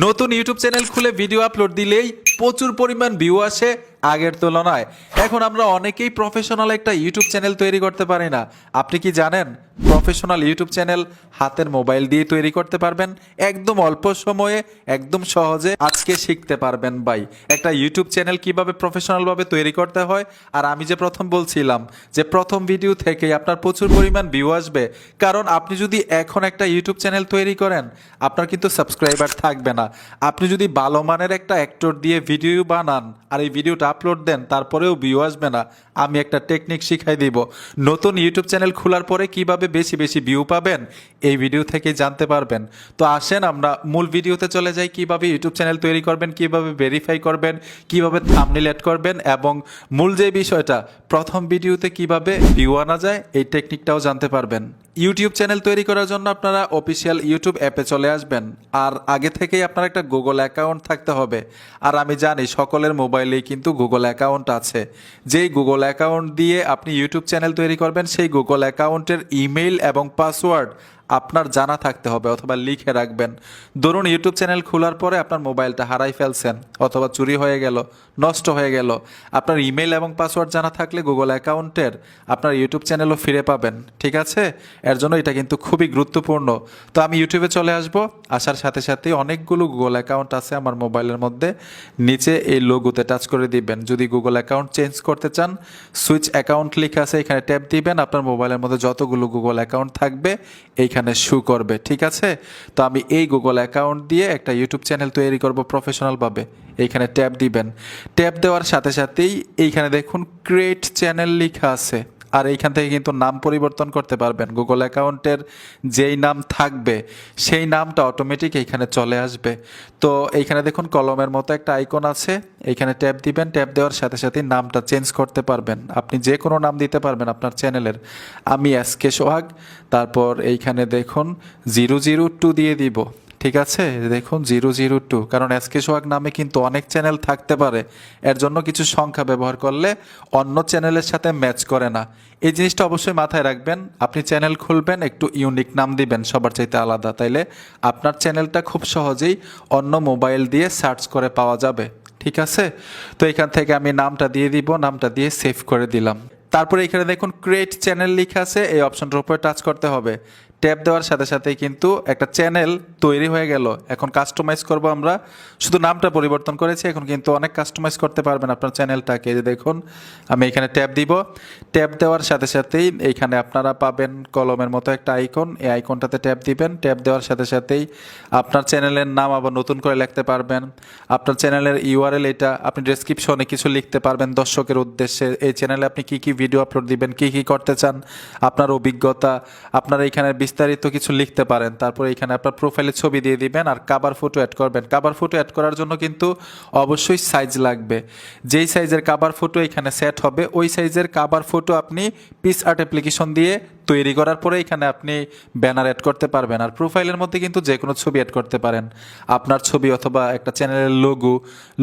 নতুন YouTube channel খুলে video upload দিলেই প্রচুর পরিমাণ ভিউ আসে আগের তুলনায়। এখন আমরা অনেকেই প্রফেশনাল একটা ইউটিউব চ্যানেল তৈরি করতে পারি না। আপনি কি জানেন প্রফেশনাল ইউটিউব চ্যানেল হাতের মোবাইল দিয়ে তৈরি করতে পারবেন একদম অল্প সময়ে, একদম সহজে। আজকে শিখতে পারবেন ভাই একটা ইউটিউব চ্যানেল কিভাবে প্রফেশনালভাবে তৈরি করতে হয়। আর আমি যে প্রথম বলছিলাম যে প্রথম ভিডিও থেকেই আপনার প্রচুর পরিমাণ ভিউ আসবে, কারণ আপনি যদি এখন একটা ইউটিউব চ্যানেল তৈরি করেন আপনার কিন্তু সাবস্ক্রাইবার থাকবে না। আপনি যদি ভালো মানের একটা অ্যাক্টর দিয়ে ভিডিও বানান আর এই ভিডিওটা আপলোড দেন তারপরেও ভিউ আসবে না। আমি একটা টেকনিক শিখাই দিব। নতুন ইউটিউব চ্যানেল খোলার পরে কিভাবে বেশি বেশি ভিউ পাবেন এই ভিডিও থেকে জানতে পারবেন। তো আসেন আমরা মূল ভিডিওতে চলে যাই, কিভাবে ইউটিউব চ্যানেল তৈরি করবেন, কিভাবে ভেরিফাই করবেন, কিভাবে থাম্বনেল এড করবেন এবং মূল যে বিষয়টা প্রথম ভিডিওতে কিভাবে ভিউ আনা যায় এই টেকনিকটাও জানতে পারবেন। ইউটিউব চ্যানেল তৈরি করার জন্য আপনারা অফিসিয়াল ইউটিউব অ্যাপে চলে আসবেন। আর আগে থেকেই আপনার একটা গুগল অ্যাকাউন্ট থাকতে হবে। আর আমি জানি সকলের মোবাইলেই কিন্তু গুগল অ্যাকাউন্ট আছে। যেই গুগল অ্যাকাউন্ট দিয়ে আপনি ইউটিউব চ্যানেল তৈরি করবেন সেই গুগল অ্যাকাউন্টের ইমেইল এবং পাসওয়ার্ড আপনার জানা থাকতে হবে অথবা লিখে রাখবেন। ধরুন ইউটিউব চ্যানেল খোলার পরে আপনার মোবাইলটা হারাই ফেলছেন অথবা চুরি হয়ে গেল, নষ্ট হয়ে গেল, আপনার ইমেল এবং পাসওয়ার্ড জানা থাকলে গুগল অ্যাকাউন্টের আপনার ইউটিউব চ্যানেলও ফিরে পাবেন। ঠিক আছে, এর জন্য এটা কিন্তু খুবই গুরুত্বপূর্ণ। তো আমি ইউটিউবে চলে আসব, আসার সাথে সাথে অনেকগুলো গুগল অ্যাকাউন্ট আছে আমার মোবাইলের মধ্যে। নিচে এই লোগোতে টাচ করে দিবেন। যদি গুগল অ্যাকাউন্ট চেঞ্জ করতে চান সুইচ অ্যাকাউন্ট লেখা আছে, এখানে ট্যাপ দিবেন। আপনার মোবাইলের মধ্যে যতগুলো গুগল অ্যাকাউন্ট থাকবে এইখানে শু করবে। ঠিক আছে, তো আমি এই গুগল অ্যাকাউন্ট দিয়ে একটা ইউটিউব চ্যানেল তৈরি করব প্রফেশনালভাবে। এইখানে ট্যাপ দিবেন। ট্যাপ দেওয়ার সাথে সাথেই এইখানে দেখুন ক্রিয়েট চ্যানেল লেখা আছে। আর এইখান থেকে কিন্তু নাম পরিবর্তন করতে পারবেন। গুগল অ্যাকাউন্টের যেই নাম থাকবে সেই নামটা অটোমেটিক এইখানে চলে আসবে। তো এইখানে দেখুন কলমের মতো একটা আইকন আছে, এইখানে ট্যাপ দিবেন। ট্যাপ দেওয়ার সাথে সাথে নামটা চেঞ্জ করতে পারবেন। আপনি যে কোনো নাম দিতে পারবেন আপনার চ্যানেলের। আমি এসকে সোহাগ, তারপর এইখানে দেখুন 002 দিয়ে দিব। ঠিক আছে, দেখুন 002, কারণ এসকে সোহাগ নামে কিন্তু অনেক চ্যানেল থাকতে পারে। এর জন্য কিছু সংখ্যা ব্যবহার করলে অন্য চ্যানেলের সাথে ম্যাচ করে না। এই জিনিসটা অবশ্যই মাথায় রাখবেন। আপনি চ্যানেল খুলবেন একটু ইউনিক নাম দিবেন, সবার চাইতে আলাদা, তাইলে আপনার চ্যানেলটা খুব সহজেই অন্য মোবাইল দিয়ে সার্চ করে পাওয়া যাবে। ঠিক আছে, তো এখান থেকে আমি নামটা দিয়ে দিব, নামটা দিয়ে সেভ করে দিলাম। তারপরে এখানে দেখুন ক্রিয়েট চ্যানেল লেখা আছে, এই অপশনটার উপরে টাচ করতে হবে। ট্যাপ দেওয়ার সাথে সাথেই কিন্তু একটা চ্যানেল তৈরি হয়ে গেল। এখন কাস্টমাইজ করব আমরা, শুধু নামটা পরিবর্তন করেছি, এখন কিন্তু অনেক কাস্টমাইজ করতে পারবেন আপনার চ্যানেলটাকে। যে দেখুন আমি এখানে ট্যাপ দিব। ট্যাপ দেওয়ার সাথে সাথেই এইখানে আপনারা পাবেন কলমের মতো একটা আইকন, এই আইকনটাতে ট্যাপ দিবেন। ট্যাপ দেওয়ার সাথে সাথেই আপনার চ্যানেলের নাম আবার নতুন করে লিখতে পারবেন। আপনার চ্যানেলের ইউআরএল এটা, আপনি ডেসক্রিপশনে কিছু লিখতে পারবেন দর্শকের উদ্দেশ্যে। এই চ্যানেলে আপনি কী কী ভিডিও আপলোড দিবেন, কী কী করতে চান, আপনার অভিজ্ঞতা, আপনার এইখানে বিস্তারিত কিছু লিখতে পারেন। তারপর এখানে আপনার প্রোফাইলের ছবি দিয়ে দিবেন আর কাভার ফটো অ্যাড করবেন। কাভার ফটো অ্যাড করার জন্য কিন্তু অবশ্যই সাইজ লাগবে। যেই সাইজের কাভার ফটো এখানে সেট হবে ওই সাইজের কাভার ফটো আপনি পিক্সআর্ট অ্যাপ্লিকেশন দিয়ে তৈরি করার পরে এখানে আপনি ব্যানার অ্যাড করতে পারবেন। আর প্রোফাইলের মধ্যে কিন্তু যে কোনো ছবি অ্যাড করতে পারেন, আপনার ছবি অথবা একটা চ্যানেলের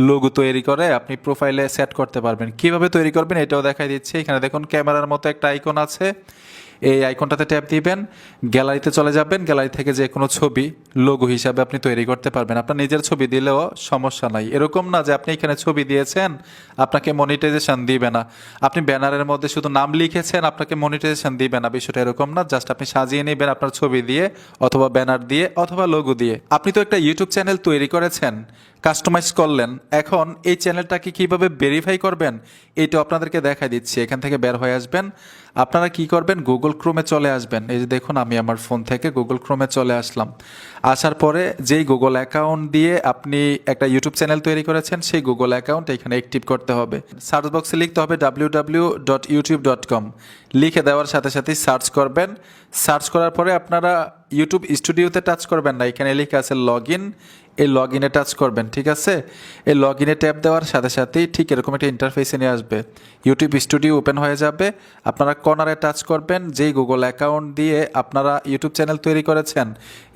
লোগো তৈরি করে আপনি প্রোফাইলে সেট করতে পারবেন। কিভাবে তৈরি করবেন এটাও দেখাই দিচ্ছি। এখানে দেখুন ক্যামেরার মতো একটা আইকন আছে, এই আইকনটাতে ট্যাপ দিবেন, গ্যালারিতে চলে যাবেন। গ্যালারি থেকে যে কোনো ছবি লোগো হিসাবে আপনি তৈরি করতে পারবেন। আপনার নিজের ছবি দিলেও সমস্যা নাই। এরকম না যে আপনি এখানে ছবি দিয়েছেন আপনাকে মনিটাইজেশন দিবে না, আপনি ব্যানারের মধ্যে শুধু নাম লিখেছেন আপনাকে মনিটাইজেশন দিবে না, বিষয়টা এরকম না। জাস্ট আপনি সাজিয়ে নেবেন আপনার ছবি দিয়ে অথবা ব্যানার দিয়ে অথবা লোগো দিয়ে। আপনি তো একটা ইউটিউব চ্যানেল তৈরি করেছেন, কাস্টমাইজ করলেন, এখন এই চ্যানেলটাকে কিভাবে ভেরিফাই করবেন এইটা আপনাদেরকে দেখাই দিচ্ছি। এখান থেকে বের হয়ে আসবেন, আপনারা কি করবেন গুগল ক্রোমে চলে আসবেন। এই যে দেখুন আমি আমার ফোন থেকে গুগল ক্রোমে চলে আসলাম। আসার পরে যেই গুগল অ্যাকাউন্ট দিয়ে আপনি একটা ইউটিউব চ্যানেল তৈরি করেছেন সেই গুগল অ্যাকাউন্ট এখানে অ্যাক্টিভ করতে হবে। সার্চ বক্সে লিখতে হবে www.youtube.com, লিখে দেওয়ার সাথে সাথেই সার্চ করবেন। সার্চ করার পরে আপনারা ইউটিউব স্টুডিওতে টাচ করবেন না, এখানে লেখা আছে লগ ইন, এই লগ ইনে টাচ করবেন। ঠিক আছে, এই লগ ইনে ট্যাপ দেওয়ার সাথে সাথেই ঠিক এরকম একটা ইন্টারফেসে নিয়ে আসবে, ইউটিউব স্টুডিও ওপেন হয়ে যাবে। আপনারা কর্নারে টাচ করবেন, যেই গুগল অ্যাকাউন্ট দিয়ে আপনারা ইউটিউব চ্যানেল তৈরি করেছেন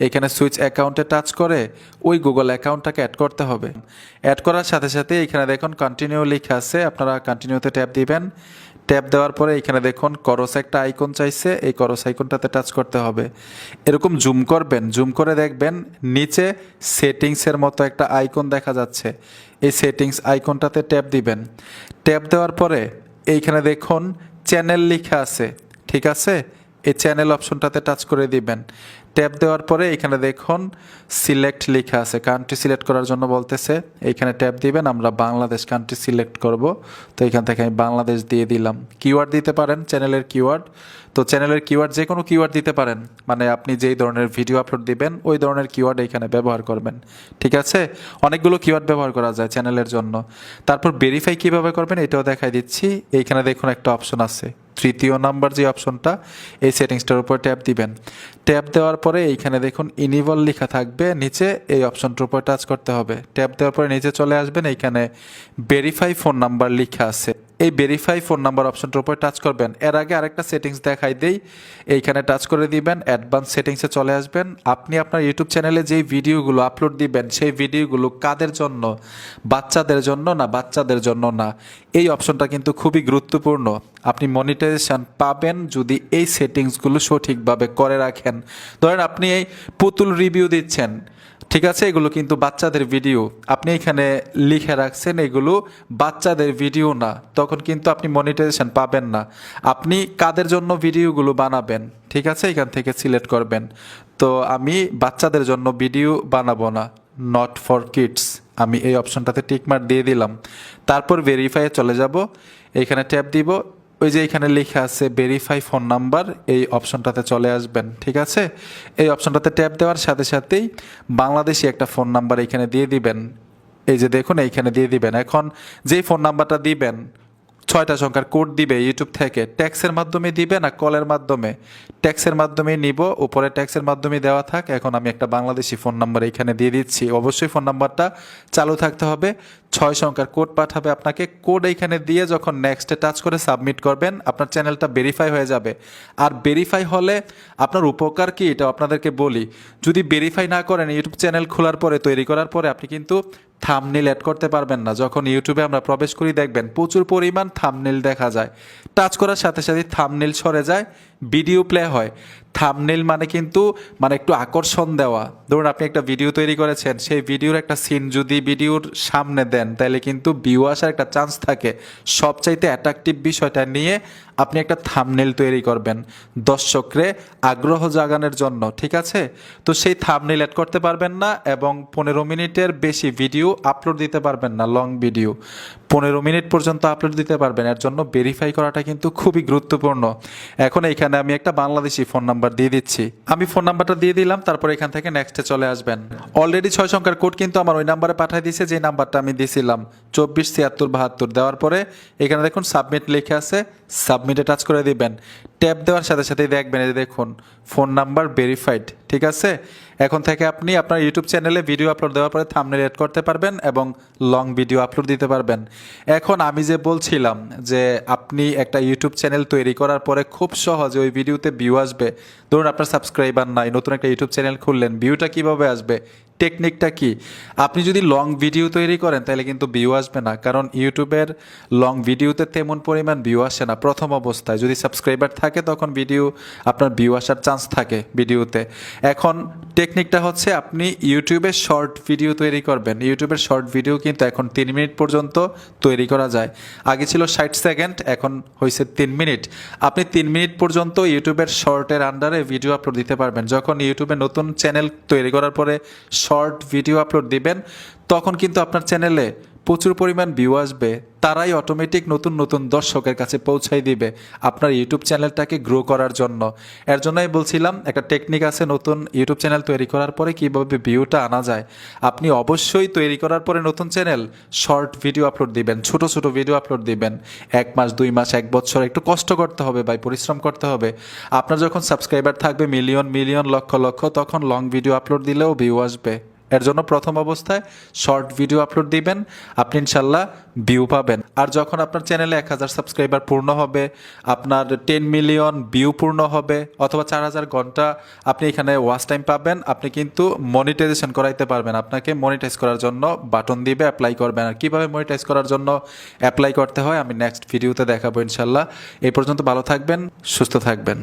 এখানে সুইচ অ্যাকাউন্টে টাচ করে ওই গুগল অ্যাকাউন্টটাকে অ্যাড করতে হবে। অ্যাড করার সাথে সাথে এখানে দেখুন কন্টিনিউ লেখা আছে, আপনারা কন্টিনিউতে ট্যাপ দিবেন। ট্যাপ দেওয়ার পরে এখানে দেখুন করস একটা আইকন চাইছে, এই করস আইকনটাতে টাচ করতে হবে। এরকম জুম করবেন, জুম করে দেখবেন নিচে সেটিংসের মতো একটা আইকন দেখা যাচ্ছে, এই সেটিংস আইকনটাতে ট্যাপ দিবেন। ট্যাপ দেওয়ার পরে এইখানে দেখুন চ্যানেল লেখা আছে, ঠিক আছে, এই চ্যানেল অপশনটাতে টাচ করে দিবেন। ট্যাপ দেওয়ার পরে এখানে দেখুন সিলেক্ট লেখা আছে, কান্ট্রি সিলেক্ট করার জন্য বলতেছে, এইখানে ট্যাপ দিবেন। আমরা বাংলাদেশ কান্ট্রি সিলেক্ট করব, তো এখান থেকে আমি বাংলাদেশ দিয়ে দিলাম। কিওয়ার্ড দিতে পারেন চ্যানেলের কিওয়ার্ড, তো চ্যানেলের কিওয়ার্ড যে কোনো কিওয়ার্ড দিতে পারেন, মানে আপনি যেই ধরনের ভিডিও আপলোড দিবেন ওই ধরনের কিওয়ার্ড এখানে ব্যবহার করবেন, ঠিক আছে। অনেকগুলো কিওয়ার্ড ব্যবহার করা যায় চ্যানেলের জন্য। তারপর ভেরিফাই কিভাবে করবেন এটাও দেখাই দিচ্ছি। এইখানে দেখুন একটা অপশন আছে, তৃতীয় নাম্বার যে অপশনটা, এই সেটিংসটার উপর ট্যাপ দিবেন। ট্যাপ দেওয়ার পরে এইখানে দেখুন ইনেবল লেখা থাকবে নিচে, এই অপশনটার উপর টাচ করতে হবে। ট্যাপ দেওয়ার পরে নিচে চলে আসবেন, এইখানে ভেরিফাই ফোন নাম্বার লেখা আছে, এই ভেরিফাই ফোন নাম্বার অপশনটার উপর টাচ করবেন। এর আগে আরেকটা সেটিংস দেখাই দেই, এইখানে টাচ করে দিবেন, অ্যাডভান্স সেটিংসে চলে আসবেন। আপনি আপনার ইউটিউব চ্যানেলে যেই ভিডিওগুলো আপলোড দিবেন সেই ভিডিওগুলো কাদের জন্য, বাচ্চাদের জন্য না বাচ্চাদের জন্য না, এই অপশনটা কিন্তু খুবই গুরুত্বপূর্ণ। আপনি মনিটাইজেশন পাবেন যদি এই সেটিংসগুলো সঠিকভাবে করে রাখেন। ধরেন আপনি এই পুতুল রিভিউ দিচ্ছেন, ঠিক আছে, এগুলো কিন্তু বাচ্চাদের ভিডিও, আপনি এখানে লিখে রাখছেন এগুলো বাচ্চাদের ভিডিও না, তখন কিন্তু আপনি মনিটাইজেশন পাবেন না। আপনি কাদের জন্য ভিডিওগুলো বানাবেন, ঠিক আছে, এখান থেকে সিলেক্ট করবেন। তো আমি বাচ্চাদের জন্য ভিডিও বানাবো না, নট ফর কিডস, আমি এই অপশনটাতে টিকমার্ক দিয়ে দিলাম। তারপর ভেরিফাইয়ে চলে যাব, এইখানে ট্যাপ দিব, ওই যে এখানে লেখা আছে ভেরিফাই ফোন নাম্বার, এই অপশনটাতে চলে আসবেন, ঠিক আছে। এই অপশনটাতে ট্যাপ দেওয়ার সাথে সাথেই বাংলাদেশি একটা ফোন নাম্বার এখানে দিয়ে দিবেন, এই যে দেখুন এইখানে দিয়ে দিবেন। এখন যেই ফোন নাম্বারটা দিবেন 6টা সংখ্যার কোড দিবে ইউটিউব থেকে, ট্যাক্সের মাধ্যমে দিবে না কলের মাধ্যমে, ট্যাক্সের মাধ্যমে নিব, উপরে ট্যাক্সের মাধ্যমে দেওয়া থাক। এখন আমি একটা বাংলাদেশি ফোন নাম্বার এখানে দিয়ে দিচ্ছি, অবশ্যই ফোন নাম্বারটা চালু থাকতে হবে। 6 সংখ্যার কোড পাঠাবে আপনাকে, কোড এইখানে দিয়ে যখন নেক্সটে টাচ করে সাবমিট করবেন আপনার চ্যানেলটা ভেরিফাই হয়ে যাবে। আর ভেরিফাই হলে আপনার উপকার কি এটা আপনাদেরকে বলি, যদি ভেরিফাই না করেন ইউটিউব চ্যানেল খোলার পরে, তৈরি করার পরে আপনি কিন্তু থাম্বনেল অ্যাড করতে পারবেন না। যখন ইউটিউবে আমরা প্রবেশ করি দেখবেন প্রচুর পরিমাণ থাম্বনেল দেখা যায়, টাচ করার সাথে সাথে থাম্বনেল সরে যায়, ভিডিও প্লে হয়। থাম্বনেল মানে কিন্তু মানে একটু আকর্ষণ দেওয়া। ধরুন আপনি একটা ভিডিও তৈরি করেছেন, সেই ভিডিওর একটা সিন যদি ভিডিওর সামনে দেন তাহলে কিন্তু ভিউ আসার একটা চান্স থাকে। সবচাইতে অ্যাট্রাকটিভ বিষয়টা নিয়ে আপনি একটা থাম্বনেল তৈরি করবেন দর্শকরে আগ্রহ জাগানোর জন্য, ঠিক আছে। তো সেই থাম্বনেল অ্যাড করতে পারবেন না এবং 15 মিনিটের বেশি ভিডিও আপলোড দিতে পারবেন না, লং ভিডিও 15 মিনিট পর্যন্ত আপলোড দিতে পারবেন। এর জন্য ভেরিফাই করাটা কিন্তু খুবই গুরুত্বপূর্ণ। এখন এইখানে আমি একটা বাংলাদেশি ফোন নাম্বার দিয়ে দিচ্ছি, আমি ফোন নাম্বারটা দিয়ে দিলাম। তারপর এখান থেকে নেক্সটে চলে আসবেন। অলরেডি 6 সংখ্যার কোড কিন্তু আমার ওই নাম্বারে পাঠিয়ে দিয়েছে, যে নাম্বারটা আমি দিয়েছিলাম 247672। দেওয়ার পরে এখানে দেখুন সাবমিট লিখে আছে, সাবমিটে টাচ করে দিবেন। ট্যাপ দেওয়ার সাথে সাথেই দেখবেন এই দেখুন ফোন নাম্বার ভেরিফাইড, ঠিক আছে। এখন থেকে আপনি আপনার ইউটিউব চ্যানেলে ভিডিও আপলোড দেওয়ার পরে থাম্বনেল এড করতে পারবেন এবং লং ভিডিও আপলোড দিতে পারবেন। এখন আমি যে বলছিলাম যে আপনি একটা ইউটিউব চ্যানেল তৈরি করার পরে খুব সহজে ওই ভিডিওতে ভিউ আসবে। ধরুন আপনার সাবস্ক্রাইবার নাই, নতুন একটা ইউটিউব চ্যানেল খুললেন, ভিউটা কিভাবে আসবে, টেকনিকটা কি? আপনি যদি লং ভিডিও তৈরি করেন তাহলে কিন্তু ভিউ আসবে না, কারণ ইউটিউবের লং ভিডিওতে তেমন পরিমাণ ভিউ আসে না প্রথম অবস্থায়। যদি সাবস্ক্রাইবার থাকে তখন ভিডিও আপনার ভিউ আসার চান্স থাকে ভিডিওতে। এখন টেকনিকটা হচ্ছে আপনি ইউটিউবে শর্ট ভিডিও তৈরি করবেন। ইউটিউবের শর্ট ভিডিও কিন্তু এখন 3 মিনিট পর্যন্ত তৈরি করা যায়, আগে ছিল 60 সেকেন্ড, এখন হয়েছে 3 মিনিট। আপনি 3 মিনিট পর্যন্ত ইউটিউবের শর্টের আন্ডারে ভিডিও আপলোড দিতে পারবেন। যখন ইউটিউবে নতুন চ্যানেল তৈরি করার পরে শর্ট ভিডিও আপলোড দিবেন তখন কিন্তু আপনার চ্যানেলে প্রচুর পরিমাণ ভিউ আসবে, তারাই অটোমেটিক নতুন নতুন দর্শকের কাছে পৌঁছাই দিবে আপনার ইউটিউব চ্যানেলটাকে গ্রো করার জন্য। এর জন্যই বলছিলাম একটা টেকনিক আছে নতুন ইউটিউব চ্যানেল তৈরি করার পরে কীভাবে ভিউটা আনা যায়। আপনি অবশ্যই তৈরি করার পরে নতুন চ্যানেল শর্ট ভিডিও আপলোড দিবেন, ছোট ছোট ভিডিও আপলোড দিবেন। 1 মাস 2 মাস 1 বছর একটু কষ্ট করতে হবে ভাই, পরিশ্রম করতে হবে। আপনার যখন সাবস্ক্রাইবার থাকবে মিলিয়ন মিলিয়ন লক্ষ লক্ষ, তখন লং ভিডিও আপলোড দিলেও ভিউ আসবে। এর জন্য প্রথম অবস্থায় শর্ট ভিডিও আপলোড দিবেন, আপনি ইনশাল্লাহ ভিউ পাবেন। আর যখন আপনার চ্যানেলে 1000 সাবস্ক্রাইবার পূর্ণ হবে, আপনার 10 মিলিয়ন ভিউ পূর্ণ হবে, অথবা 4000 ঘন্টা আপনি এখানে ওয়াচ টাইম পাবেন, আপনি কিন্তু মনিটাইজেশন করাইতে পারবেন। আপনাকে মনিটাইজ করার জন্য বাটন দিবে, অ্যাপ্লাই করবেন। আর কীভাবে মনিটাইজ করার জন্য অ্যাপ্লাই করতে হয় আমি নেক্সট ভিডিওতে দেখাবো ইনশাল্লাহ। এই পর্যন্ত ভালো থাকবেন, সুস্থ থাকবেন।